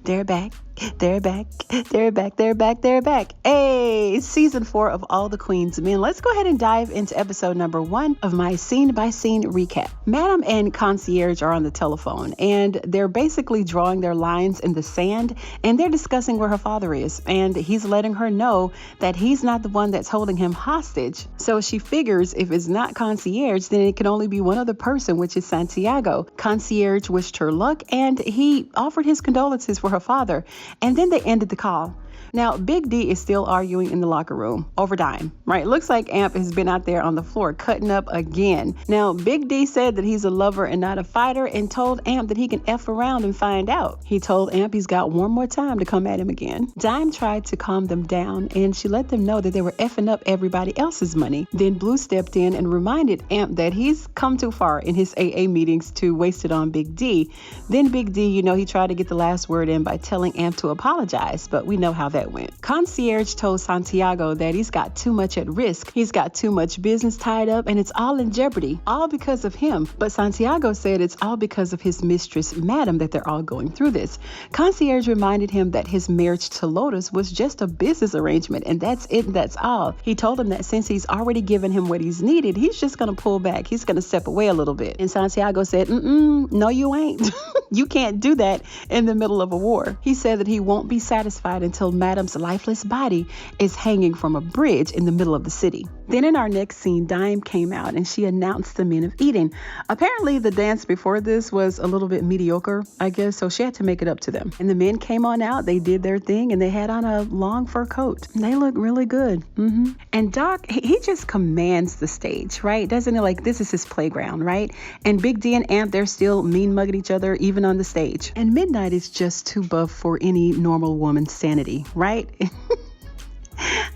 They're back. They're back. They're back. They're back. They're back. Hey, season 4 of All the Queen's Men. Let's go ahead and dive into episode number 1 of my scene by scene recap. Madam and concierge are on the telephone and they're basically drawing their lines in the sand and they're discussing where her father is. And he's letting her know that he's not the one that's holding him hostage. So she figures if it's not concierge, then it can only be one other person, which is Santiago. Concierge wished her luck and he offered his condolences for her father. And then they ended the call. Now, Big D is still arguing in the locker room over dime, right? Looks like Amp has been out there on the floor cutting up again. Now, Big D said that he's a lover and not a fighter and told Amp that he can F around and find out. He told Amp he's got one more time to come at him again. Dime tried to calm them down and she let them know that they were effing up everybody else's money. Then Blue stepped in and reminded Amp that he's come too far in his AA meetings to waste it on Big D. Then Big D, he tried to get the last word in by telling Amp to apologize, but we know how that went. Concierge told Santiago that he's got too much at risk. He's got too much business tied up and it's all in jeopardy, all because of him. But Santiago said it's all because of his mistress, Madam, that they're all going through this. Concierge reminded him that his marriage to Lotus was just a business arrangement and that's it, that's all. He told him that since he's already given him what he's needed, he's just going to pull back. He's going to step away a little bit. And Santiago said, no, you ain't. You can't do that in the middle of a war. He said that he won't be satisfied until Madam's lifeless body is hanging from a bridge in the middle of the city. Then in our next scene, Dime came out and she announced the men of Eden. Apparently the dance before this was a little bit mediocre, I guess, so she had to make it up to them. And the men came on out, they did their thing, and they had on a long fur coat. They look really good. And Doc, he just commands the stage, right? Doesn't it? Like, this is his playground, right? And Big D and Amp, they're still mean mugging each other, even on the stage. And Midnight is just too buff for any normal woman's sanity, right?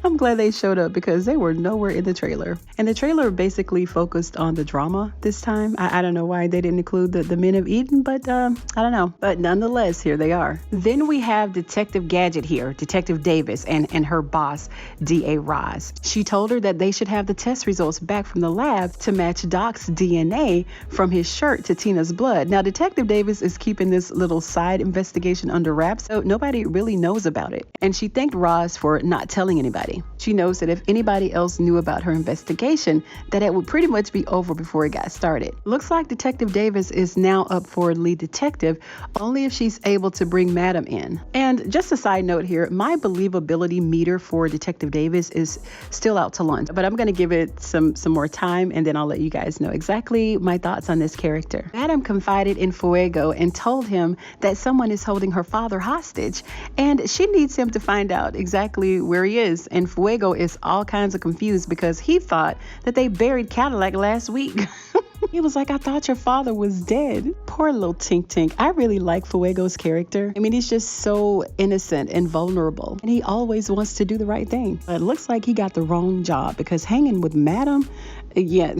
I'm glad they showed up because they were nowhere in the trailer. And the trailer basically focused on the drama this time. I don't know why they didn't include the men of Eden, but I don't know. But nonetheless, here they are. Then we have Detective Gadget here, Detective Davis, and her boss, D.A. Roz. She told her that they should have the test results back from the lab to match Doc's DNA from his shirt to Tina's blood. Now, Detective Davis is keeping this little side investigation under wraps, so nobody really knows about it. And she thanked Roz for not telling anybody. She knows that if anybody else knew about her investigation, that it would pretty much be over before it got started. Looks like Detective Davis is now up for lead detective, only if she's able to bring Madam in. And just a side note here, my believability meter for Detective Davis is still out to lunch, but I'm going to give it some more time and then I'll let you guys know exactly my thoughts on this character. Madam confided in Fuego and told him that someone is holding her father hostage and she needs him to find out exactly where he is. And Fuego is all kinds of confused because he thought that they buried Cadillac last week. He was like, I thought your father was dead. Poor little Tink Tink. I really like Fuego's character. I mean, he's just so innocent and vulnerable. And he always wants to do the right thing. But it looks like he got the wrong job because hanging with Madam, yeah,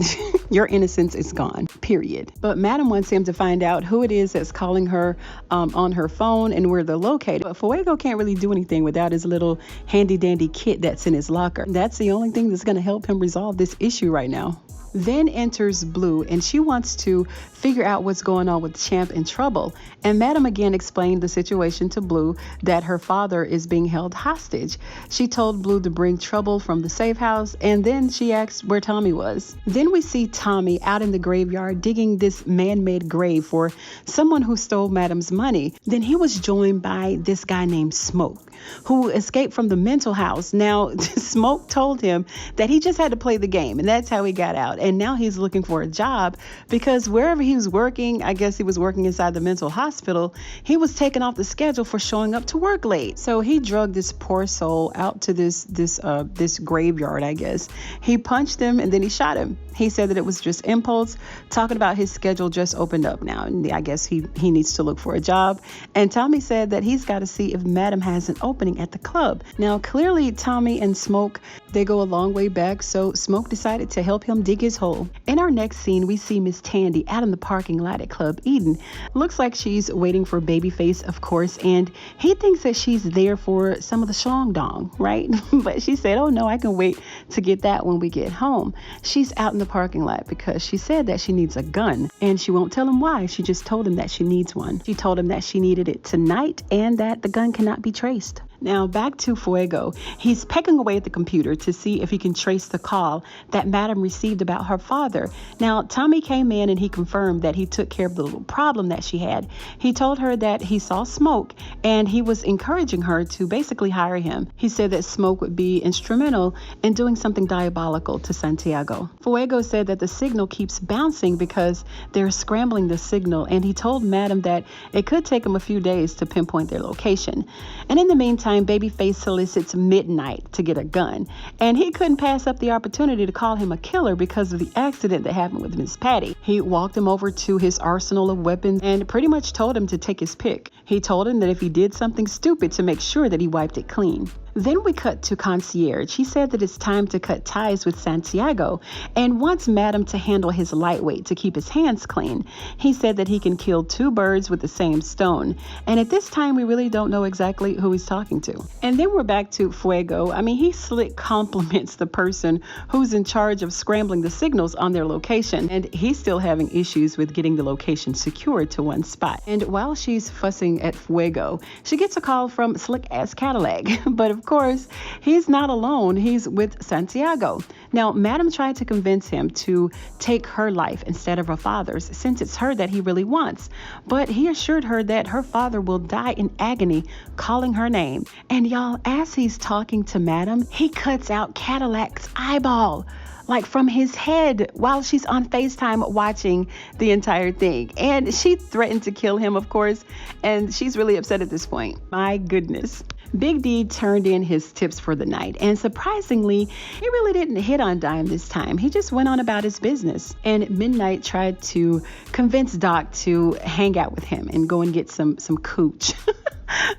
your innocence is gone, period. But Madam wants him to find out who it is that's calling her on her phone and where they're located. But Fuego can't really do anything without his little handy dandy kit that's in his locker. That's the only thing that's going to help him resolve this issue right now. Then enters Blue and she wants to figure out what's going on with Champ in trouble. And Madam again explained the situation to Blue that her father is being held hostage. She told Blue to bring Trouble from the safe house and then she asked where Tommy was. Then we see Tommy out in the graveyard digging this man-made grave for someone who stole Madam's money. Then he was joined by this guy named Smoke who escaped from the mental house. Now, Smoke told him that he just had to play the game and that's how he got out. And now he's looking for a job because wherever he was working, I guess he was working inside the mental hospital, he was taken off the schedule for showing up to work late. So he drugged this poor soul out to this graveyard, I guess. He punched him and then he shot him. He said that it was just impulse, talking about his schedule just opened up now. And I guess he needs to look for a job. And Tommy said that he's got to see if Madam has an opening at the club. Now, clearly Tommy and Smoke, they go a long way back. So Smoke decided to help him dig his his hole. In our next scene, we see Miss Tandy out in the parking lot at Club Eden. Looks like she's waiting for Babyface, of course, and he thinks that she's there for some of the shlong dong, right? But she said, oh no, I can wait to get that when we get home. She's out in the parking lot because she said that she needs a gun, and she won't tell him why. She just told him that she needs one. She told him that she needed it tonight and that the gun cannot be traced. Now back to Fuego. He's pecking away at the computer to see if he can trace the call that Madam received about her father. Now Tommy came in and he confirmed that he took care of the little problem that she had. He told her that he saw Smoke and he was encouraging her to basically hire him. He said that Smoke would be instrumental in doing something diabolical to Santiago. Fuego said that the signal keeps bouncing because they're scrambling the signal, and he told Madam that it could take him a few days to pinpoint their location. And in the meantime, Babyface solicits Midnight to get a gun, and he couldn't pass up the opportunity to call him a killer because of the accident that happened with Miss Patty. He walked him over to his arsenal of weapons and pretty much told him to take his pick. He told him that if he did something stupid, to make sure that he wiped it clean. Then we cut to Concierge. He said that it's time to cut ties with Santiago and wants Madam to handle his lightweight to keep his hands clean. He said that he can kill two birds with the same stone. And at this time, we really don't know exactly who he's talking to. And then we're back to Fuego. I mean, he slick compliments the person who's in charge of scrambling the signals on their location. And he's still having issues with getting the location secured to one spot. And while she's fussing at Fuego, she gets a call from Slick Ass Cadillac. But of course, he's not alone. He's with Santiago. Now, Madam tried to convince him to take her life instead of her father's, since it's her that he really wants. But he assured her that her father will die in agony calling her name. And y'all, as he's talking to Madam, he cuts out Cadillac's eyeball, like from his head, while she's on FaceTime watching the entire thing. And she threatened to kill him, of course, and she's really upset at this point. My goodness. Big D turned in his tips for the night, and surprisingly, he really didn't hit on Dime this time. He just went on about his business. And Midnight tried to convince Doc to hang out with him and go and get some cooch.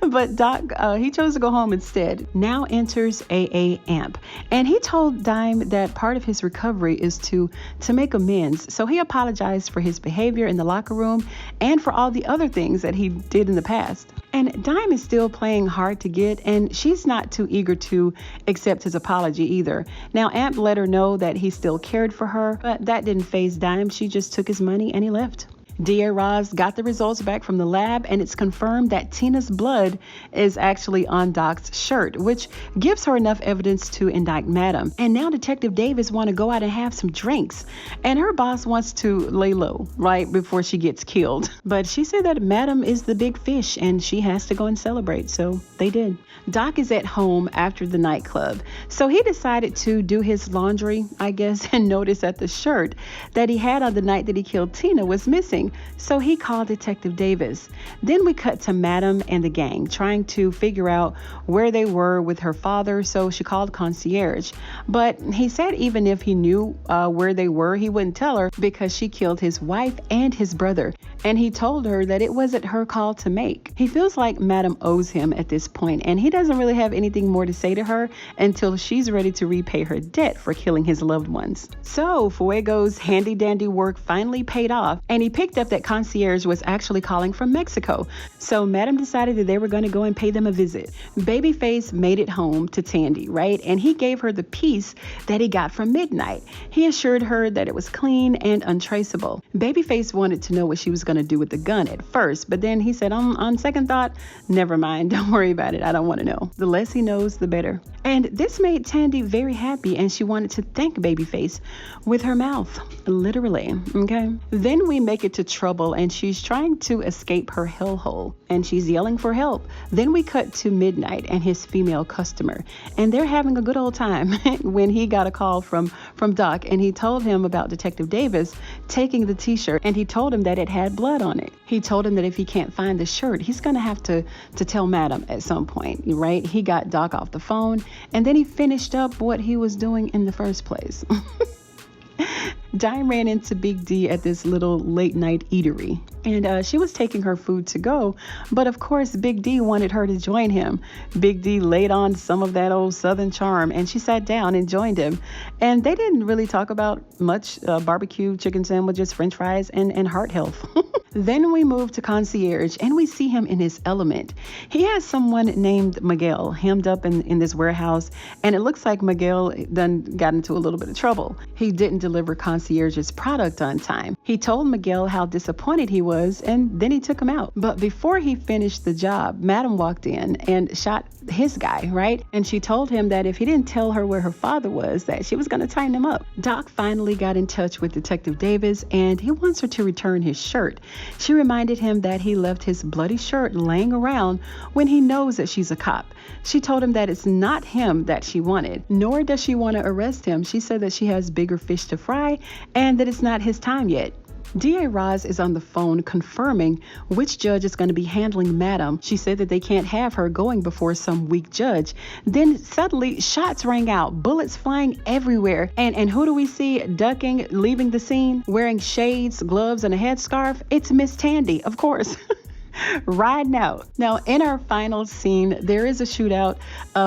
But Doc, he chose to go home instead. Now enters AA Amp, and he told Dime that part of his recovery is to make amends. So he apologized for his behavior in the locker room and for all the other things that he did in the past. And Dime is still playing hard to get, and she's not too eager to accept his apology either. Now, Amp let her know that he still cared for her, but that didn't faze Dime. She just took his money and he left. D.A. Roz got the results back from the lab, and it's confirmed that Tina's blood is actually on Doc's shirt, which gives her enough evidence to indict Madam. And now Detective Davis want to go out and have some drinks, and her boss wants to lay low right before she gets killed. But she said that Madam is the big fish and she has to go and celebrate, so they did. Doc is at home after the nightclub, so he decided to do his laundry, I guess, and noticed that the shirt that he had on the night that he killed Tina was missing. So he called Detective Davis. Then we cut to Madam and the gang trying to figure out where they were with her father, so she called Concierge. But he said even if he knew where they were, he wouldn't tell her because she killed his wife and his brother. And he told her that it wasn't her call to make. He feels like Madam owes him at this point, and he doesn't really have anything more to say to her until she's ready to repay her debt for killing his loved ones. So Fuego's handy dandy work finally paid off, and he picked up that Concierge was actually calling from Mexico. So Madam decided that they were going to go and pay them a visit. Babyface made it home to Tandy, right? And he gave her the piece that he got from Midnight. He assured her that it was clean and untraceable. Babyface wanted to know what she was going to do with the gun at first, but then he said, on second thought, never mind, don't worry about it, I don't want to know. The less he knows, the better. And this made Tandy very happy, and she wanted to thank Babyface with her mouth, literally, okay? Then we make it to Trouble, and she's trying to escape her hellhole, and she's yelling for help. Then we cut to Midnight and his female customer, and they're having a good old time when he got a call from Doc, and he told him about Detective Davis taking the t-shirt, and he told him that it had blood on it. He told him that if he can't find the shirt, he's going to have to tell Madam at some point, right? He got Doc off the phone, and then he finished up what he was doing in the first place. Dime ran into Big D at this little late night eatery, and she was taking her food to go, but of course Big D wanted her to join him. Big D laid on some of that old Southern charm, and she sat down and joined him, and they didn't really talk about much. Barbecue, chicken sandwiches, french fries, and heart health. Then we move to concierge, and we see him in his element. He has someone named Miguel hemmed up in this warehouse, and it looks like Miguel done got into a little bit of trouble. He didn't deliver concierge's product on time. He told Miguel how disappointed he was, and then he took him out. But before he finished the job, Madam walked in and shot his guy, right? And she told him that if he didn't tell her where her father was, that she was going to tighten him up. Doc finally got in touch with Detective Davis, and he wants her to return his shirt. She reminded him that he left his bloody shirt laying around when he knows that she's a cop. She told him that it's not him that she wanted, nor does she want to arrest him. She said that she has bigger fish to fry and that it's not his time yet. DA Roz is on the phone confirming which judge is going to be handling Madam. She said that they can't have her going before some weak judge. Then suddenly shots rang out, bullets flying everywhere. And who do we see ducking, leaving the scene, wearing shades, gloves, and a headscarf? It's Miss Tandy, of course. Riding out. Now, in our final scene, there is a shootout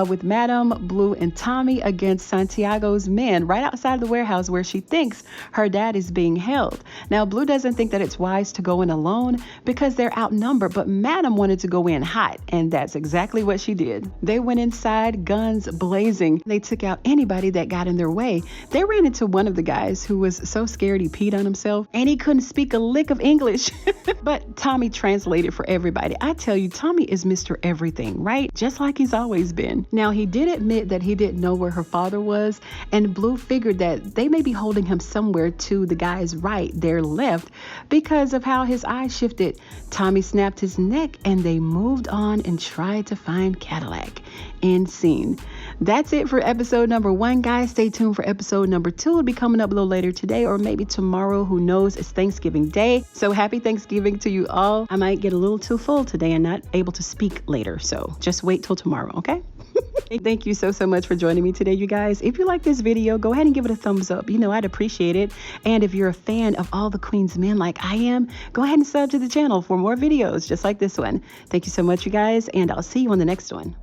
with Madam, Blue, and Tommy against Santiago's men right outside the warehouse where she thinks her dad is being held. Now, Blue doesn't think that it's wise to go in alone because they're outnumbered, but Madam wanted to go in hot, and that's exactly what she did. They went inside, guns blazing. They took out anybody that got in their way. They ran into one of the guys who was so scared he peed on himself, and he couldn't speak a lick of English. But Tommy translated for everybody. I tell you, Tommy is Mr. Everything, right? Just like he's always been. Now, he did admit that he didn't know where her father was, and Blue figured that they may be holding him somewhere to the guy's right, their left, because of how his eyes shifted. Tommy snapped his neck, and they moved on and tried to find Cadillac. End scene. That's it for episode number 1, guys. Stay tuned for episode number 2. It'll be coming up a little later today or maybe tomorrow. Who knows? It's Thanksgiving Day. So happy Thanksgiving to you all. I might get a little too full today and not able to speak later. So just wait till tomorrow, okay? Thank you so much for joining me today, you guys. If you like this video, go ahead and give it a thumbs up. You know, I'd appreciate it. And if you're a fan of all the Queen's Men like I am, go ahead and sub to the channel for more videos just like this one. Thank you so much, you guys, and I'll see you on the next one.